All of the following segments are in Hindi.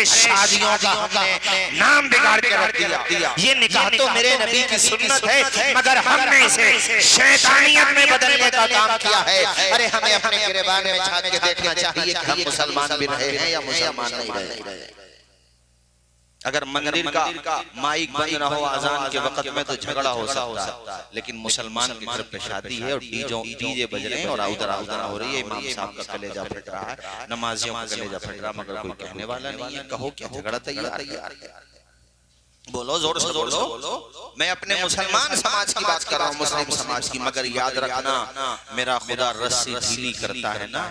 शादियों का हमने नाम बिगाड़ के रख दिया। ये निकाह तो मेरे नबी की सुन्नत है, मगर हमने इसे शैतानियत में बदलने का काम किया है। अरे हमें अपने गिरबान में झांक के देखना चाहिए कि हम मुसलमान भी रहे हैं या मुसलमान नहीं रहे। अगर मंदिर का माइक बंद ना हो आजान के वक्त में तो झगड़ा हो सकता है, लेकिन मुसलमान के घर पे शादी है और डीजे बज रहे हैं और उधर हो रही है, इमाम साहब का कलेजा फट रहा है, नमाजियों का कलेजा फट रहा है, मगर कोई कहने वाला नहीं है। कहो क्या झगड़ा तैयार है? बोलो जोर से बोलो। मैं अपने मुसलमान समाज की बात कर रहा हूँ, मुस्लिम समाज की। मगर याद रखना, मेरा खुदा रस्सी ढीली करता है ना,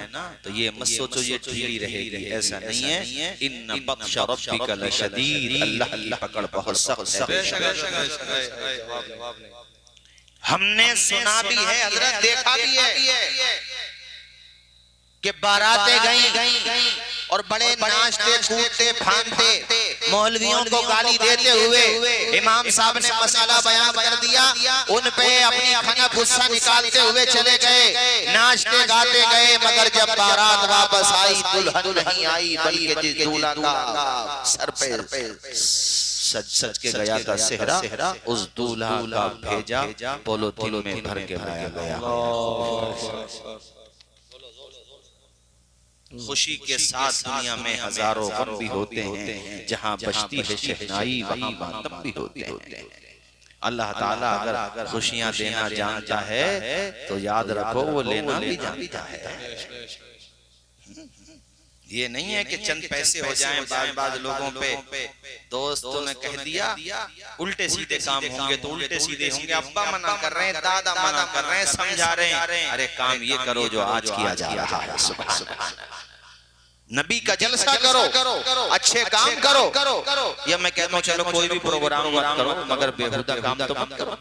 तो ये मत सोचो ये ढीली रहेगी, ऐसा नहीं है। इन्न बत्श रब्बिका लशदीद, अल्लाह की पकड़ बहुत सख्त है। हमने सुना भी है हजरत, देखा भी है कि बारातें गई और बड़े नाचते कूदते फांदते मौलवियों को गाली देते हुए इमाम साहब ने मसाला बयान कर दिया, उन पे अपनी खनक गुस्सा निकालते हुए चले गए, नाचते गाते गए। मगर जब बारात वापस आई, दुल्हन नहीं आई, बल्कि जिस दूल्हा का सर पे सच के गया था सेहरा, उस दूल्हा का भेजा पॉलिथीन में भर के लाया गया। खुशी के साथ दुनिया में हजारों गम भी होते हैं, जहाँ बजती है शहनाई वहाँ मातम भी होते हैं। अल्लाह ताला अगर खुशियाँ देना जानता है तो याद रखो वो लेना भी जानता है। ये नहीं है कि चंद पैसे हो जाएं, बाद लोगों पे दोस्तों ने कह दिया उल्टे सीधे काम होंगे तो उल्टे सीधे होंगे। अब्बा मना कर रहे हैं, दादा मना कर रहे हैं, समझा रहे हैं, अरे काम ये करो जो आज किया जा रहा है। सुभान अल्लाह, नबी का जलसा करो, अच्छे काम करो। या मैं कहता हूँ चलो कोई भी प्रोग्राम मत करो, मगर बेहुदा काम तो मत करो।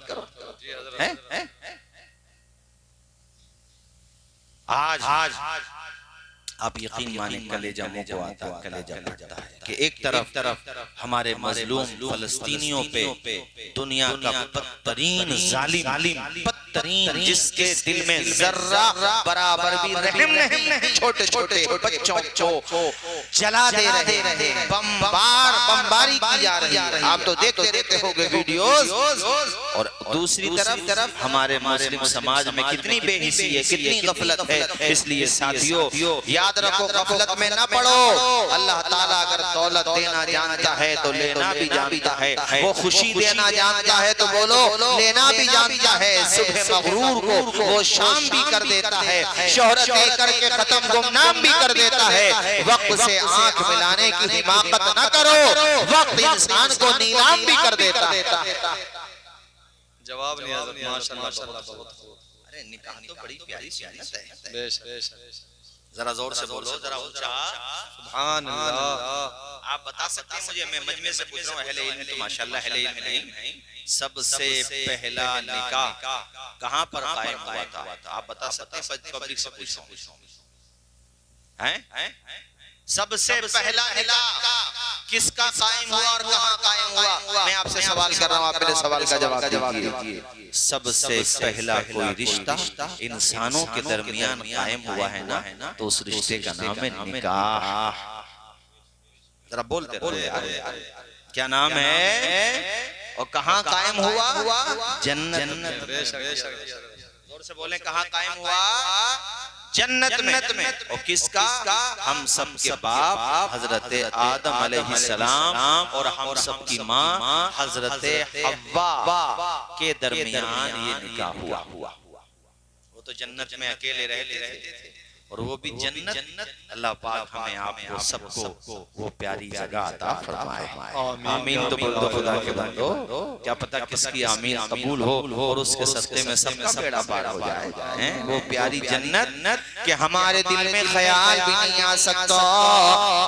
आज आप यकीन माने कलेजा मुंह को आता है, कलेजा फटता है कि एक तरफ हमारे मजलूम फलस्तीनियों पे दुनिया का बदतरीन जालिम, बदतरीन जिसके दिल में जर्रा बराबर भी रहम नहीं, छोटे छोटे बच्चों को जला दे रहे हैं, बमबारी की जा रही है। आप तो देखते होंगे वीडियोस। और दूसरी तरफ हमारे मुस्लिम समाज में कितनी बेहिसी है, कितनी गफलत है। इसलिए साथियों याद रखो, गफलत में ना पड़ो। अल्लाह ताला अगर दौलत देना जानता है तो लेना भी जानता है, वो खुशी देना जानता है तो बोलो लेना भी जानता है। सुबह मगरूर को वो शाम भी कर देता है, शोहरत लेकर के खत्म गुमनाम भी कर देता है। वक्त से आंख मिलाने की हिमाकत न करो, वक्त इंसान को नीलाम भी कर देता है। जवाब नहीं माशाअल्लाह। अरे निकाह तो बड़ी प्यारी सुन्नत है। जरा जोर से बोलो, जरा ऊंचा सुभान अल्लाह। आप बता सकते हैं मुझे? मैं मजमे से पूछ रहा हूँ, अहले इल्म तो माशाअल्लाह अहले इल्म नहीं। सबसे पहला निकाह कहाँ पर कायम हुआ था? आप बता सकते हैं? पब्लिक से पूछ रहा हूँ, हैं? सबसे पहला निकाह किसका कायम हुआ और कहाँ कायम हुआ? मैं आपसे सवाल कर रहा हूँ, आप मेरे सवाल का जवाब दीजिए। सबसे पहला कोई रिश्ता इंसानों के दरमियान कायम हुआ है ना, तो उस रिश्ते का नाम है निकाह। जरा बोलते रहो यार, क्या नाम है और कहाँ कायम हुआ? जन्नत। जोर से बोले, कहाँ कायम हुआ? जन्नत में। और किसका? हम सब के बाप हजरत आदम अलैहिस्सलाम और हम सब की माँ हजरत हव्वा के दरमियान ये निकाह हुआ। वो तो जन्नत में अकेले रहते थे, और वो भी जन्नत। अल्लाह पाक हमें आपको सबको वो प्यारी जगह अता फरमाए। आमीन तो बोल दो खुदा के बंदो। क्या पता किसकी आमीन कबूल हो और उसके सत्ते में सबका बेड़ा पार हो जाए। वो प्यारी जन्नत कि हमारे दिल में ख्याल भी नहीं आ सकता,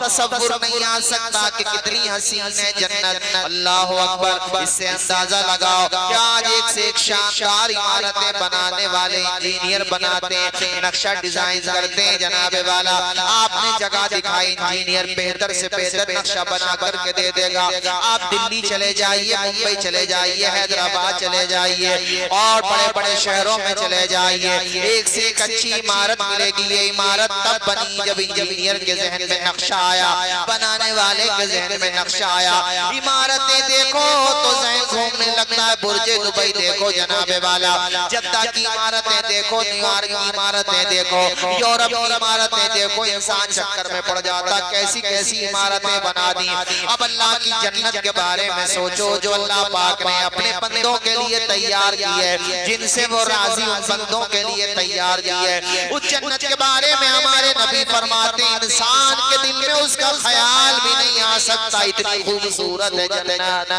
तसव्वुर नहीं आ सकता कि कितनी हसीन है जन्नत। अल्लाह अकबर। इससे अंदाजा लगाओ कि आज एक से एक शानदार इमारतें बनाने वाले इंजीनियर बनाते हैं, नक्शा डिजाइन करते हैं जनाब वाला। आपने जगह दिखाई, इंजीनियर बेहतर से बेहतर नक्शा बना करके दे देगा। आप दिल्ली चले जाइए, मुंबई चले जाइए, हैदराबाद चले जाइए और बड़े बड़े शहरों में चले जाइए, एक से एक अच्छी इमारत मिलेगी। ये इमारत तब बनी जब इंजीनियर के जहन में नक्शा आया, बनाने वाले के जहन में नक्शा आया। इमारतें देखो तो जहन घूमने लगता है। बुर्जे दुबई देखो जनाबे वाला, जद्दा की इमारतें देखो, न्यूयॉर्क की इमारतें देखो, यूरोप की इमारतें देखो, इंसान चक्कर में पड़ जाता। कैसी कैसी इमारतें बना दी। अब अल्लाह की जन्नत के बारे में सोचो, जो अल्लाह पाक ने अपने बंदों के लिए तैयार की है, जिनसे वो राजी उन बंदों के लिए तैयार की है। उस जन्नत के बारे में हमारे नबी फरमाते इंसान के दिल में उसका ख्याल भी नहीं आ सकता, इतनी खूबसूरत है जन्नत।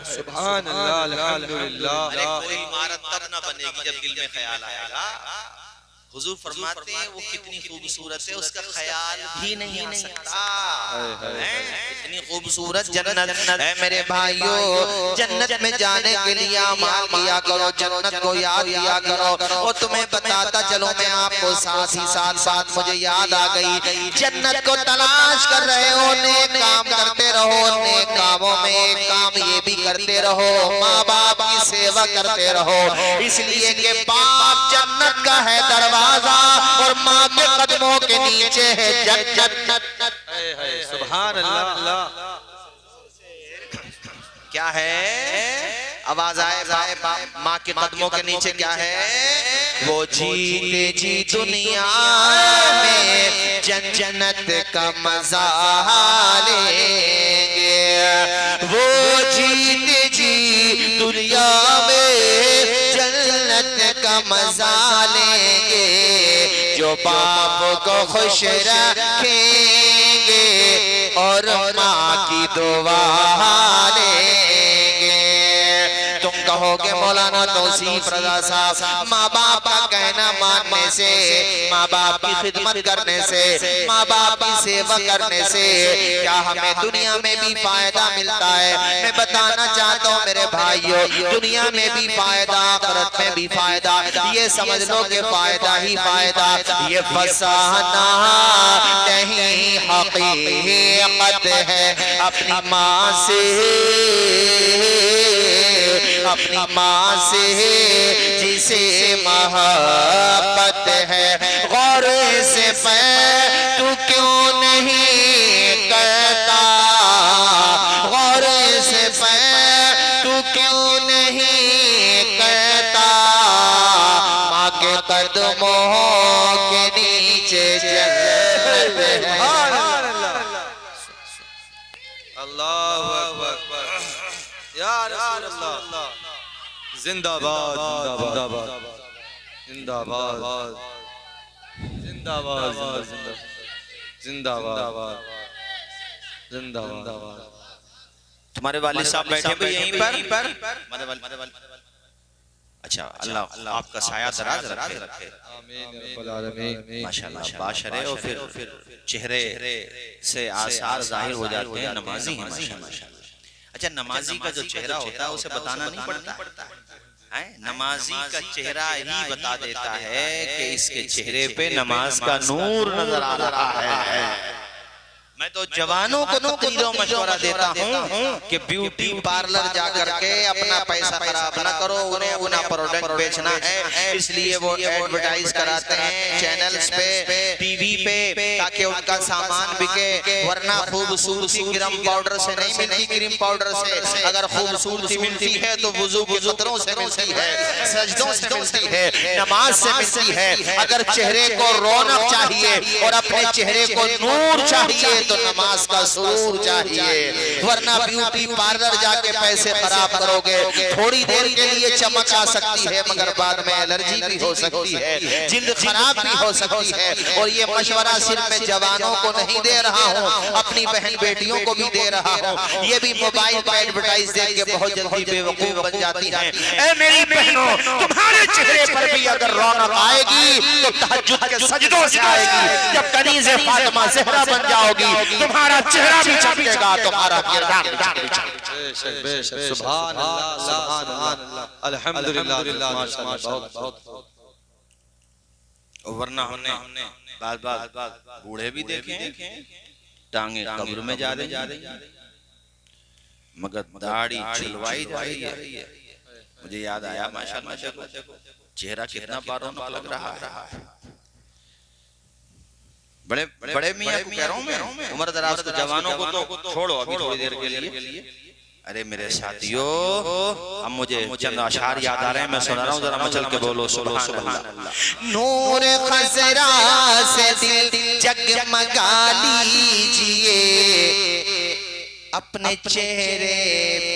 सुभान अल्लाह, अल्हम्दुलिल्लाह। अरे कोई इमारत तब ना बनेगी जब दिल में ख्याल आएगा। हुजूर फरमाते हैं वो कितनी खूबसूरत है, उसका ख्याल भी नहीं आ सकता। इतनी खूबसूरत जन्नत है मेरे भाइयों। जन्नत में जाने के लिए अमाल किया करो, जन्नत को याद किया करो। और तुम्हें बताता चलो मैं आपको, साथ ही साथ साथ मुझे याद आ गई, जन्नत को तलाश कर रहे हो, नेक काम करते रहो। नेक कामों में एक काम ये भी करते रहो, माँ बाप की सेवा करते रहो, इसलिए कि बाप जन्नत का है दरवाजा और माँ के कदमों के नीचे है जन्नत। सुभान अल्लाह। क्या है? आवाज आए भाई, माँ के कदमों के नीचे क्या है? वो जीते जी दुनिया में जन्नत का मजा लेंगे। वो जीते जी दुनिया में जन्नत का मजा लेंगे, जो बाप को खुश रखेंगे और माँ की दुआ लेंगे। तुम कहोगे मौलाना तौसीफ रज़ा साहब, माँ बाप का कहना मानने से, माँ बाप की खिदमत करने से, माँ बाप की सेवा करने से क्या हमें दुनिया में भी फायदा मिलता है? मैं बताना चाहता हूँ मेरे भाइयों, दुनिया में भी फायदा, आखिरत में भी फायदा। ये समझ लो कि फायदा ही फायदा। ये फसाना नहीं हकीकत है। अपनी माँ से, अपनी माँ से जिसे मोहब्बत है, गौर से तू क्यों नहीं करता? गौर से तू क्यों नहीं करता? माँ के कदमों के नीचे जन्नत है। अल्लाहु अकबर। या रसूल अल्लाह। जिंदाबाद, जिंदाबाद, जिंदाबाद, जिंदाबाद, जिंदाबाद, जिंदाबाद। तुम्हारे वालिद साहब बैठे भी यहीं पर। अच्छा, अल्लाह आपका साया दराज रखे। आमीन। माशाल्लाह बाशरे। और फिर चेहरे से आसार जाहिर हो जाते हैं, नमाजी हैं माशाल्लाह। अच्छा, नमाजी का जो चेहरा होता है उसे बताना नहीं पड़ता है? नमाजी का चेहरा ही बता देता है कि इसके चेहरे पे नमाज का नूर नजर आ रहा है। मैं तो जवानों को तकरीरों मशवरा देता हूँ कि ब्यूटी पार्लर जाकर के अपना पैसा खराब न करो, उन्हें अपना प्रोडक्ट बेचना है, इसलिए वो एडवर्टाइज कराते हैं चैनल्स पे, टीवी पे, ताकि उनका सामान बिके। वरना खूबसूरती क्रीम पाउडर से नहीं मिलती, क्रीम पाउडर से अगर खूबसूरती मिलती है तो वुजू के कतरों से मिलती है, सजदों से मिलती है, नमाज से मिलती है। अगर चेहरे को रौनक चाहिए और अपने चेहरे को नूर चाहिए तो नमाज का सुरूर चाहिए। वरना ब्यूटी पार्लर जाके पैसे खराब करोगे, थोड़ी देर के लिए चमक आ सकती है मगर बाद में एलर्जी भी हो सकती है, जिल्द खराब भी हो सकती है। और ये मशवरा सिर्फ मैं जवानों को नहीं दे रहा हूँ, अपनी बहन बेटियों को भी दे रहा हूँ। ये भी मोबाइल पर एडवर्टाइज देख के बहुत जल्दी बेवकूफ बन जाती है। ऐ मेरी बहनों, तुम्हारे चेहरे पर भी अगर रौनक आएगी तो तहज्जुद के सजदों से आएगी। जब कनीज़े फातिमा ज़हरा बन जाओगी तुम्हारा चेहरा भी चमकेगा, तुम्हारा किरदार भी चमकेगा। सुभान अल्लाह, सुभान अल्लाह, अल्हम्दुलिल्लाह, माशाअल्लाह। बहुत वरना हमने बाल बूढ़े भी देखे टांगे कब्र में जा रही, मगर दाढ़ी छिलवाई जा रही है। मुझे याद आया माशाल्लाह चेहरा कितना बारों लग रहा है। बड़े बड़े मियां को कह रहा हूं मैं, उम्र दराज को, जवानों को तो छोड़ो अभी थोड़ी देर के लिए। अरे मेरे साथियों, अब मुझे चंद अशार याद आ रहे हैं, मैं सुना रहा हूँ, जरा मचल के बोलो सुभान अल्लाह। नूर खजरा से दिल जगमगा लीजिए, अपने चेहरे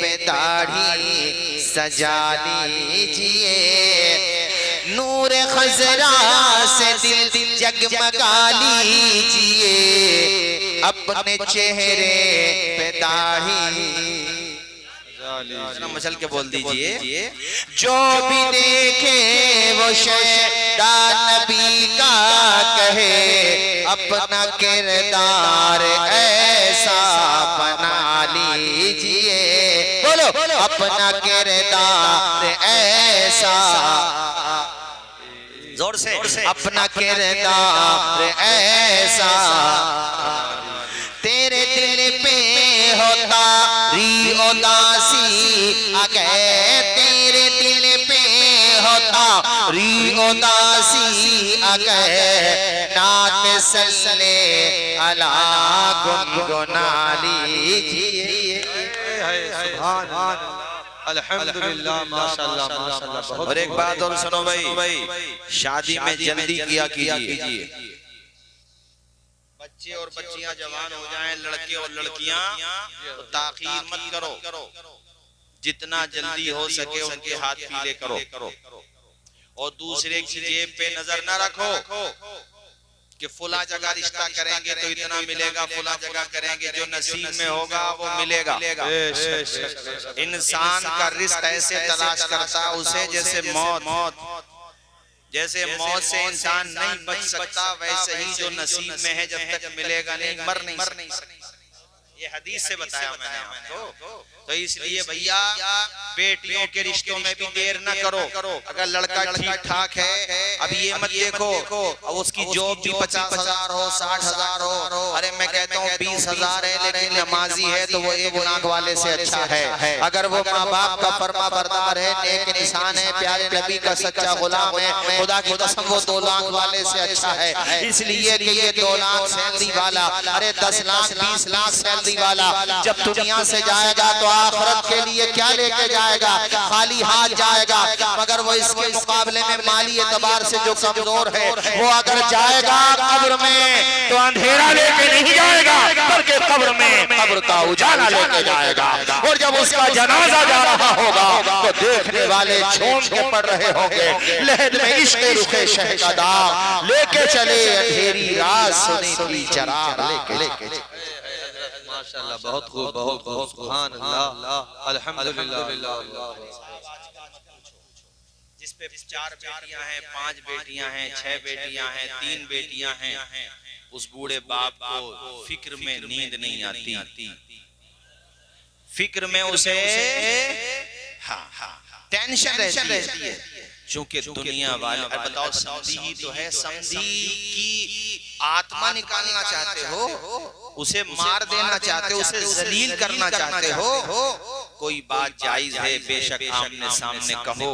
पे दाढ़ी सजा लीजिए। नूर खजरा से दिल जगमगा लीजिए, अपने चेहरे पे दाढ़ी मचल के बोल दीजिए। जो भी देखे वो शैतान नबी का कहे, अपना किरदार ऐसा बना लीजिए। बोलो अपना किरदार ऐसा, जोर से अपना किरदार ऐसा। तेरे दिल पे होता री उदासी अगे, तेरे दिल पे होता री उदासी अगे, नात सल्ले अला गुनगुना लीजिए। अल्हम्दुलिल्लाह माशाल्लाह माशाल्लाह। और एक बात और सुनो भाई, शादी में जल्दी किया कीजिए। बच्चे और बच्चियां जवान हो जाएं, लड़के और लड़कियां, तो ताखीर मत करो। जितना जल्दी हो सके उनके हाथ पीले करो, और दूसरे की जेब पे नजर न रखो कि फुला जगह रिश्ता करेंगे तो इतना मिलेगा, फुला जगह करेंगे, जो नसीब में होगा वो मिलेगा। इंसान का रिस्क ऐसे तलाश करता उसे जैसे मौत से इंसान नहीं बच सकता, वैसे ही जो नसीब में है जब तक मिलेगा नहीं, मर नहीं सकता। ये हदीस से बताया मैंने आपको। तो इसलिए भैया बेटियों के रिश्तों में भी देर न करो। अगर लड़का ठीक ठाक है, अब ये मत देखो अब उसकी जॉब भी 50,000 हो, 60,000 हो, अरे मैं कहता हूँ 20,000 है लेकिन नमाजी है तो वो 1 लाख वाले से अच्छा है। अगर वो माँ बाप का फर्मा बरदार है, नेक इंसान है, प्यारे नबी का सच्चा गुलाम है, खुदा की कसम वो 2 लाख वाले से अच्छा है। इसलिए कि ये 2 लाख सैलरी वाला, अरे 10 लाख 20 लाख सैलरी वाला जब दुनिया से जाएगा तो आखिरत के लिए क्या लेके जाएगा? खाली हाथ जाएगा। मगर वो इसके मुकाबले में माली एतबार से जो कमजोर है, वो अगर जाएगा कब्र में तो अंधेरा लेके नहीं जाएगा, बल्कि कब्र में कब्र का उजाला लेके जाएगा। और जब उसका जनाजा जा रहा होगा तो देखने वाले झूम के पड़ रहे होंगे, लहद में इश्क रुखे शह का दाग लेके चले, अंधेरी रात सुनी थी चराग लेके माशाल्लाह। बहुत खूब, बहुत खूब, सुभान अल्लाह, अल्हम्दुलिल्लाह। जिस पे 4 बेटियां हैं, 5 बेटियां हैं, 6 बेटियां हैं, 3 बेटियां हैं, उस बूढ़े बाप को फिक्र में नींद नहीं आती, फिक्र में उसे टेंशन रहती है। चूंकि दुनिया वाले, बताओ समधी ही तो है, समधी की आत्मा निकालना चाहते हो, उसे मार देना चाहते हो, उसे जलील करना चाहते हो। कोई बात जायज है, बेशक आमने सामने कहो,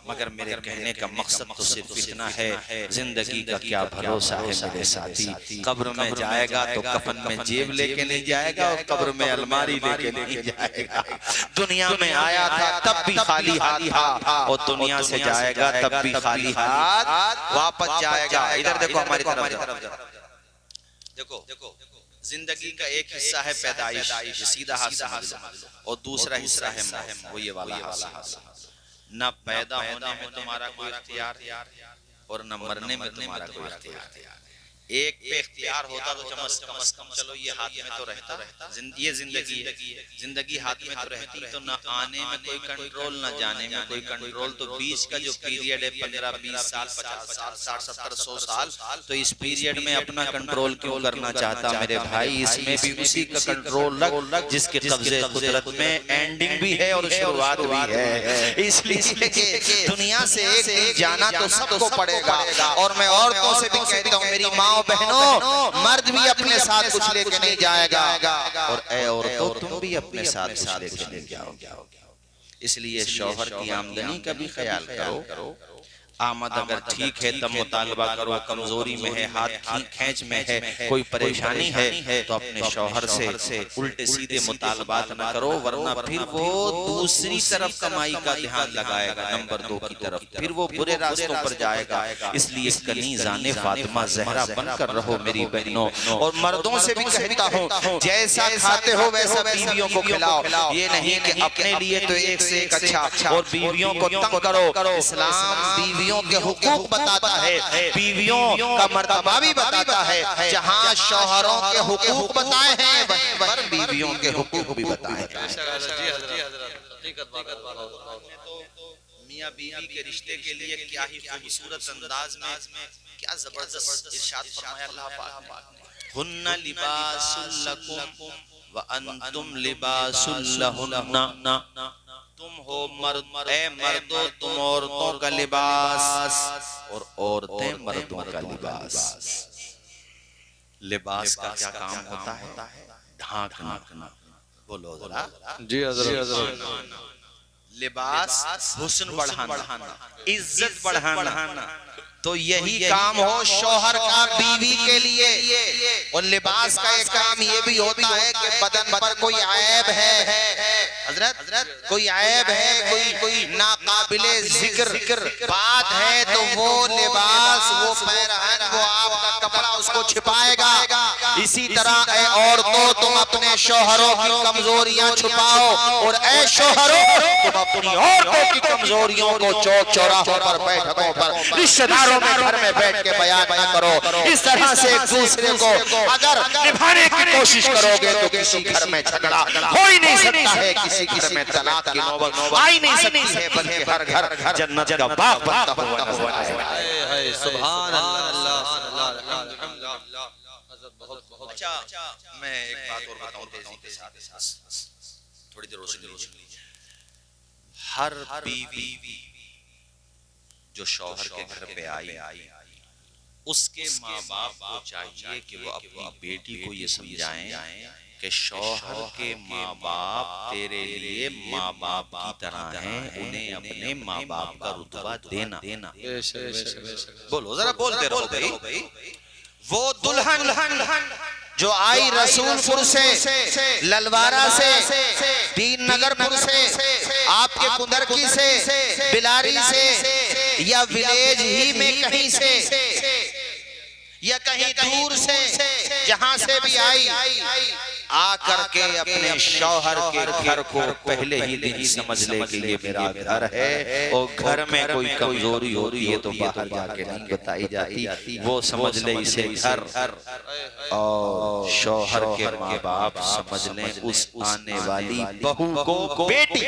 मगर मेरे कहने का मकसद तो सिर्फ इतना है, जिंदगी का क्या भरोसा है मेरे साथी। कब्र में जाएगा तो कफन में जेब लेके नहीं जाएगा, और कब्र में अलमारी लेके नहीं जाएगा। दुनिया में आया था तब भी खाली हाथ था, और दुनिया से जाएगा तब भी खाली हाथ वापस जाएगा। इधर देखो, हमारी तरफ देखो। जिंदगी का एक हिस्सा है पैदाइश, सीधा हाथ समझ लो, और दूसरा हिस्सा है मौत, वो ये वाला हाल। न पैदा होने में तुम्हारा कोई इख्तियार और न मरने में तुम्हारा कोई इख्तियार। एक पे इख्तियार होता तो कम से कम चलो ये हाथ में तो रहता, ये जिंदगी है, जिंदगी हाथ में तो रहती, तो न आने में कोई कंट्रोल न जाने में कोई कंट्रोल। तो बीच का जो पीरियड है 15-20 साल 50 साल 60-70-100 साल, तो इस पीरियड में अपना कंट्रोल क्यों करना चाहता मेरे भाई? इसमें भी उसी का कंट्रोल लग जिसके कब्जे कुदरत में एंडिंग भी है और शुरुआत भी है। इसलिए दुनिया से एक दिन जाना तो सबको पड़ेगा। और मैं औरतों से भी कहता हूँ, मेरी माँ बहनों, मर्द भी अपने साथ कुछ लेके नहीं जाएगा, और ऐ औरतों तुम भी अपने साथ कुछ लेके नहीं जाओ। इसलिए शौहर की आमदनी का भी ख्याल करो। आमद अगर ठीक है तब मुतालबा करो, कमजोरी में है, हाथ खींच में है, कोई परेशानी है तो अपने शौहर से उल्टे सीधे मुतालबात न करो, वरना फिर वो दूसरी तरफ कमाई का ध्यान लगाएगा, नंबर 2 की तरफ, फिर वो बुरे रास्तों पर जाएगा। इसलिए कनीज़ाने फातिमा ज़हरा बनकर रहो मेरी बहनों। और मर्दों से भी कहता हूँ, जैसा खाते हो वैसा बीवियों को खिलाओ। ये नहीं कि अपने लिए तो एक से एक अच्छा और बीवियों को तंग करो। इस्लाम बीवियों के हुकूक बताता है, बीवियों का मर्तबा भी बताता है। जहाँ शौहरों के हुकूक बताए हैं वहीं पर बीवियों के हुकूक भी बताए हैं। मियां बीवी के रिश्ते के लिए क्या ही खूबसूरत अंदाज में, क्या जबरदस्त इरशाद फरमाया अल्लाह पाक ने, हुन्ना लिबासुल लकुम व अंतुम लिबासुल लहुन्ना। तुम हो मर्द, ए मर्दो तुम औरतों का लिबास और औरतें मर्दों का लिबास। लिबास का क्या काम होता है? ढांकना। बोलो जरा जी हज़रत। लिबास हुस्न बढ़ाना, इज्जत बढ़ाना, तो यही काम हो शौहर का बीवी के लिए। और लिबास का एक काम ये भी होता है कि बदन पर कोई ऐब है हजरत, कोई ऐब है, कोई नाकाबिले जिक्र बात है, तो वो लिबास, वो पैरहन, वो आपका कपड़ा उसको छिपाएगा। इसी तरह ऐ औरतों तुम अपने शौहरों की कमजोरियां छुपाओ, और ऐ शौहरों तुम अपनी औरतों की कमजोरियों को चौक चौराहों पर, बैठकों पर, रिश्तेदारों में घर में बैठ के बयान न करो। इस तरह से एक दूसरे को अगर निभाने की कोशिश करोगे तो किसी घर में झगड़ा हो ही नहीं सकता है, किसी घर में तलाक की नौबत आ ही नहीं सकती है, बल्कि हर घर जन्नत का बाग बनता हुआ नजर आएगा। सुभान अल्लाह। अच्छा, मैं एक बात और बताऊं तेजी के साथ, थोड़ी देर रोशनी लीजिए। हर बीवी जो शौहर के घर पे आई, उसके माँ बाप को चाहिए कि वो अपनी बेटी को ये समझाएं कि शौहर के माँ बाप तेरे लिए माँ बाप की तरह हैं, उन्हें अपने माँ बाप का रुतबा देना। बोलो जरा, बोलते रहो भाई। वो दुल्हन जो आई रसूलपुर से, ललवारा से, दीन नगरपुर से, आपके कुंदरकी से, बिलारी से, या विलेज ही में कहीं से, या कहीं दूर से, जहां से भी आई, आकर के अपने शौहर के घर को पहले ही दिन समझ ले कि ये मेरा घर है, और घर में कोई कमजोरी हो रही है तो बाहर जाके नहीं बताई जाती, वो समझ ले इसे घर। और शौहर के माँ बाप समझ लें उस आने वाली बहू को बेटी।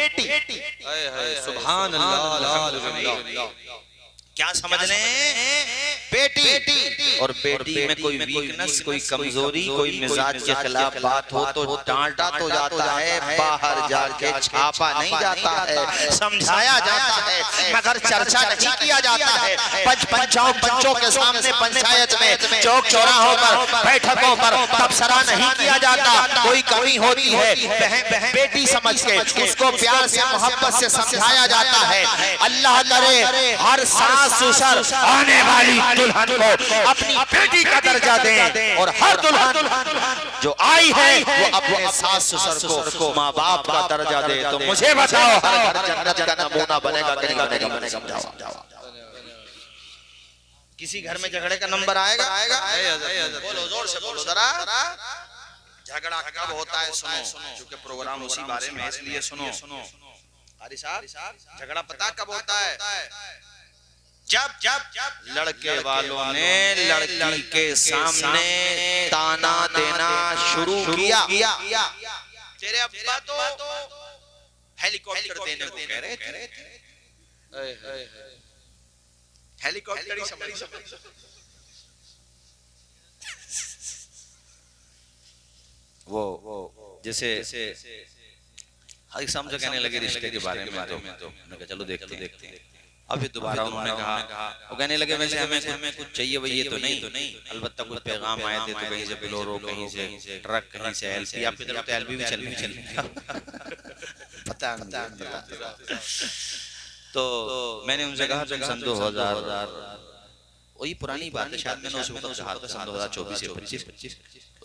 सुभान अल्लाह। क्या समझ लें? बेटी। और बेटी में कोई वीकनेस, कोई कमजोरी, कोई मिजाज के खिलाफ बात हो तो डांटा तो जाता है, बाहर जाके छापा नहीं जाता है, समझाया जाता है, मगर चर्चा नहीं किया जाता है। पंचों के सामने, पंचायत में, चौक चौराहों पर, बैठकों पर तबसरा नहीं किया जाता। कोई कमी होती है बहन बेटी समझ के उसको प्यार से, मोहब्बत से समझाया जाता है। अल्लाह करे हर सास ससुर आने वाली दुल्हन को अपनी बेटी का दर्जा दें, और हर दुल्हन जो आई है वो अपने सास ससुर को माँ बाप का दर्जा दे। तो मुझे बताओ हर घर जन्नत का नमूना बनेगा कि नहीं बनेगा? समझाओ। किसी घर में झगड़े का नंबर आएगा? बोलो जोर से, बोलो जरा। झगड़ा कब होता है सुनो, क्योंकि प्रोग्राम उसी बारे में, इसलिए सुनो। अरे साहब, झगड़ा पता कब होता है? जब लड़के वालों ने लड़की के सामने ताना देना शुरू किया, तेरे अब्बा तो हेलीकॉप्टर देने को कह रहे थे। हेलीकॉप्टर ही समझ। वो जैसे हर समझ कहने लगे रिश्ते के बारे में, तो मैंने कहा चलो देखते हैं। अब फिर दोबारा उन्होंने कहा, वो कहने लगे वैसे हमें कुछ चाहिए वही तो नहीं, अलबत्ता कुछ पैगाम आए थे, तो कहीं से बोलेरो, कहीं से ट्रक, कहीं से एलपी। आपकी तरफ तो एलपी भी चल पता नहीं। तो मैंने उनसे कहा तुम सन 2000, वही पुरानी बात है, शायद मैंने उस वक्त कहा था सन 2024 या 25,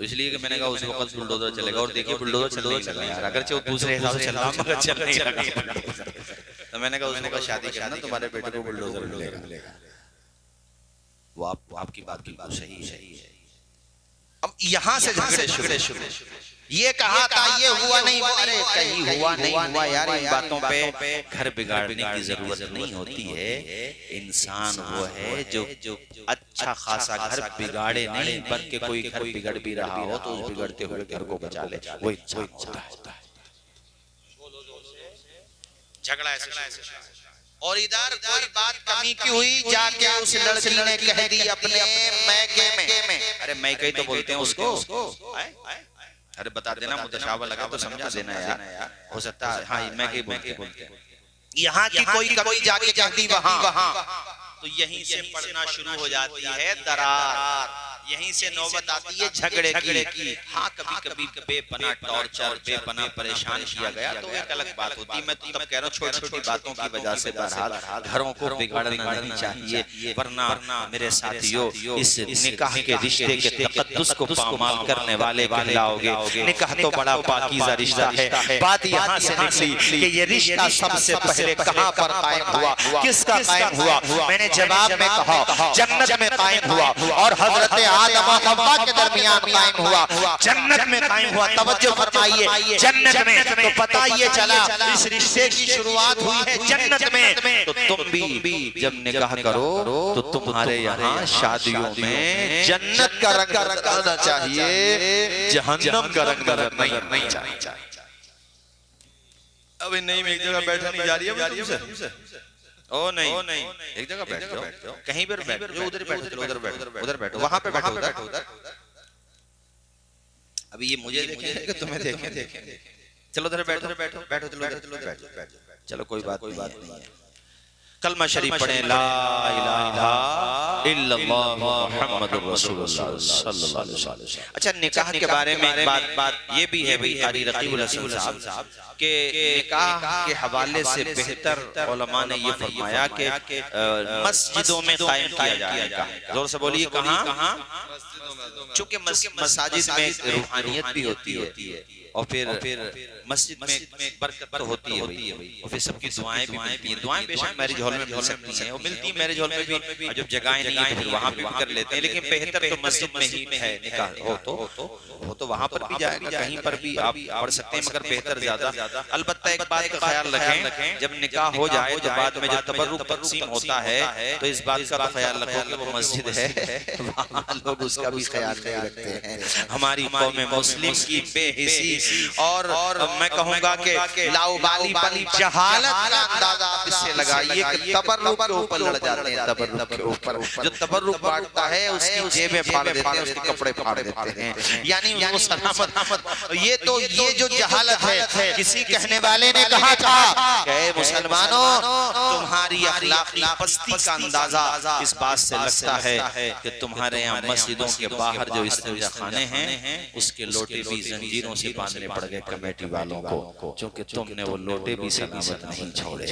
इसलिए कि मैंने कहा उस वक्त बुलडोजर चलेगा। और देखिए बुलडोजर चलने ही लगा यार, अगरचे वो दूसरे हिसाब से चल रहा मगर चलने ही लगा। तो मैंने कहा उसने कहा शादी करना, तुम्हारे बेटे को बुलडोजर मिलेगा। वो आपकी बात बिल्कुल सही है। अब यहाँ से झगड़े शुरू। ये कहा था ये हुआ नहीं, अरे कहीं हुआ नहीं हुआ यार, इन बातों पे घर बिगाड़ने की जरूरत नहीं होती है। इंसान वो है जो अच्छा खासा घर बिगाड़े नहीं, बल्कि कोई घर बिगड़ भी रहा हो तो उस बिगड़ते हुए घर को बचा ले, वो इंसान होता है। झगड़ा ऐसे और इधर कोई बात कमी की हुई, जाके उस लड़की ने कह दी अपने मैके में, अरे मैके ही तो बोलते हैं उसको, अरे बता देना, मुतशाबा लगा तो समझा देना यार, हो सकता है हाँ मैके बोलते हैं। यहाँ की कोई कमी जाके कहती वहां, तो यहीं से पढ़ना शुरू हो जाती है दरार, यहीं से नौबत आती है झगड़े की। हाँ कभी कभी बेपना टॉर्चर, बेपना परेशान किया गया तो एक अलग बात होती है। मैं तो तब कह रहा हूँ छोटी छोटी बातों की वजह से बहरहाल घरों को बिगाड़ना नहीं चाहिए, वरना मेरे साथियों इस निकाह के रिश्ते के तकद्दुस को पामाल करने वाले कहलाओगे। निकाह तो बड़ा पाकीज़ा रिश्ता है। बात यहाँ से निकली कि ये रिश्ता सबसे पहले कहाँ पर कायम हुआ, किसका कायम हुआ? मैंने जवाब में कहा जन्नत में कायम हुआ, और हजरत आदम और हव्वा के दरमियान कायम हुआ, जन्नत में कायम हुआ। तवज्जो फरमाइए, जन्नत में। तो पता ये चला इस रिश्ते की शुरुआत हुई है जन्नत में। तो तुम भी जब निकाह करो तो तुम्हारे यहाँ शादियों में जन्नत का रंग आना चाहिए, जहन्नम का रंग नहीं चाहिए। अभी नहीं, एक जगह बैठा नहीं जा रही है ओ नहीं, एक जगह बैठ जाओ, कहीं पर बैठ जाओ, उधर बैठो, वहां पे बैठो उधर। अभी ये मुझे देखेंगे कि तुम्हें देखें? चलो उधर बैठो, चलो कोई बात नहीं है। कलमा शरीफ पढ़े, ला इलाहा इल्लल्लाह मुहम्मदुर रसूलुल्लाह सल्लल्लाहु अलैहि वसल्लम। अच्छा, निकाह के बारे में एक बात ये भी है भाई, कारी रकीबुल हसन साहब के निकाह के हवाले से बेहतर उलमा ने ये फरमाया कि मस्जिदों में कायम किया जाएगा। जोर से बोलिए, कहाँ? चूंकि मसाजिद में रूहानियत भी होती है और फिर मस्जिद में बरकत तो होती है और फिर सबकी दुआएं भी मिलती हैं। दुआएं बेशक मैरिज हॉल में मिल सकती हैं और मिलती हैं मैरिज हॉल में भी, जब जगहें नहीं है तो वहाँ भी कर लेते हैं, लेकिन बेहतर तो मस्जिद में ही है। निकाह हो तो वहाँ पर भी जाएगा, कहीं पर भी आप पढ़ सकते हैं, मगर बेहतर ज्यादा। अलबत्ता एक बात का ख्याल रखें, जब निकाह हो जाए तो बाद में जब तबर्रुक तक़सीम होता है तो इस बात का ख्याल रखो कि वो मस्जिद है, वहाँ लोग उसका भी ख्याल नहीं रखते हैं। हमारी कौम मुस्लिम की बेहिसी और मैं कहूँगा कि लाउबाली वाली जहालत का अंदाजा आप इससे लगाइए कि तबर्रुक के ऊपर लड़ जाते हैं। तबर्रुक के ऊपर जो तबर्रुक बांटता है उसकी जेबें फाड़ देते हैं, उसके कपड़े फाड़ देते हैं, यानी वो सलामत। ये जो जहालत है, किसी कहने वाले ने कहा था कि मुसलमानों तुम्हारी अखलाकी पस्ती का अंदाजा इस बात से लगता है कि तुम्हारे यहाँ मस्जिदों के बाहर जो इस्तिंजा खाने हैं उसके लोटे भी जंजीरों से बांधने पड़ गए कमेटी वालों को, क्योंकि तुमने वो लोटे भी सलामत नहीं छोड़े।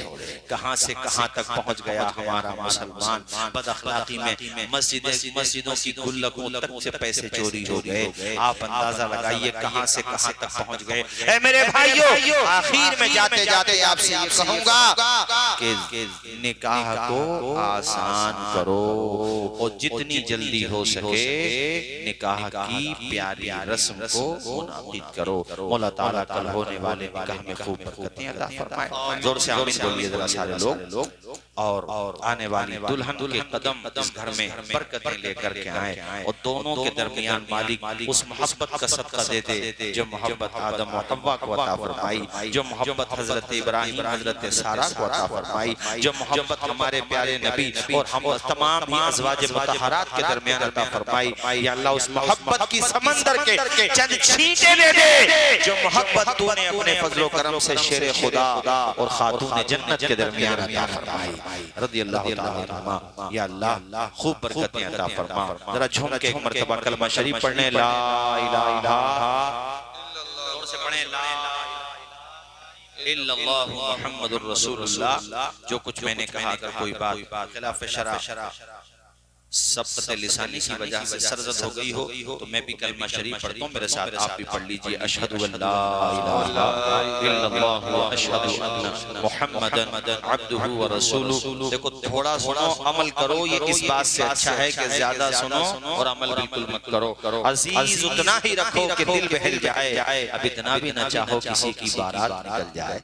कहां से कहां तक पहुंच गया हमारा मुसलमान बदअखलाकी में। मस्जिदों की गुल्लकों तक से पैसे चोरी हो गए। आप अंदाजा लगाइए कहां से कहां तक पहुंच गए। ऐ मेरे भाइयों, आखिर में जाते जाते आपसे ये कहूंगा कि निकाह को आसान करो और जितनी जल्दी हो सके निकाह की प्यारी रस्म को मुनाकिद करो। मौला ताला कल होने वाले निकाह में खूब बरकतें अता फरमाए। जोर से आमीन बोलिए जरा सारे लोग। और आने वाली दुल्हन के कदम इस घर में बरकतें लेकर के आए और दोनों के दरमियान मालिक उस मोहब्बत का सदका दे दे जो मोहब्बत आदम और हव्वा को अता फरमाई, जो मोहब्बत हजरत इब्राहिम हजरत सारा को अता फरमाई, जो मोहब्बत हमारे प्यारे नबी और हम तमाम ही अज़वाज मुतहहरात के दरमियान अता फरमाई। या अल्लाह उस मोहब्बत की समंदर के चंद छींटे दे दे जो मोहब्बत तूने अपने फजलो करम से शेर खुदा और खातून जन्नत के दरमियान अता फरमाई रज़ी अल्लाह ताला अन्हुमा। या अल्लाह खूब बरकतें अता फरमा। जरा झूम के एक मर्तबा कलमा शरीफ पढ़ने ला इलाहा जोर से पढ़े ला इल्लल्लाह मुहम्मदुर रसूलुल्लाह। जो कुछ मैंने कहा अगर कोई बात खिलाफ शरा सबक़त लिसानी की वजह से सरजद हो गई हो तो मैं भी कलमा शरीफ पढ़ता हूँ, मेरे साथ आप भी पढ़ लीजिए। अशहदु अल्ला इलाहा इल्लल्लाह व अशहदु अन्ना मुहम्मदन अब्दुहु व रसूलुहु। देखो थोड़ा सुनो अमल करो, ये इस बात से अच्छा है कि ज्यादा सुनो और अमल बिल्कुल मत करो। अजीज उतना ही रखो कि दिल बहल जाए, अब इतना भी न चाहो किसी की बारात निकल जाए।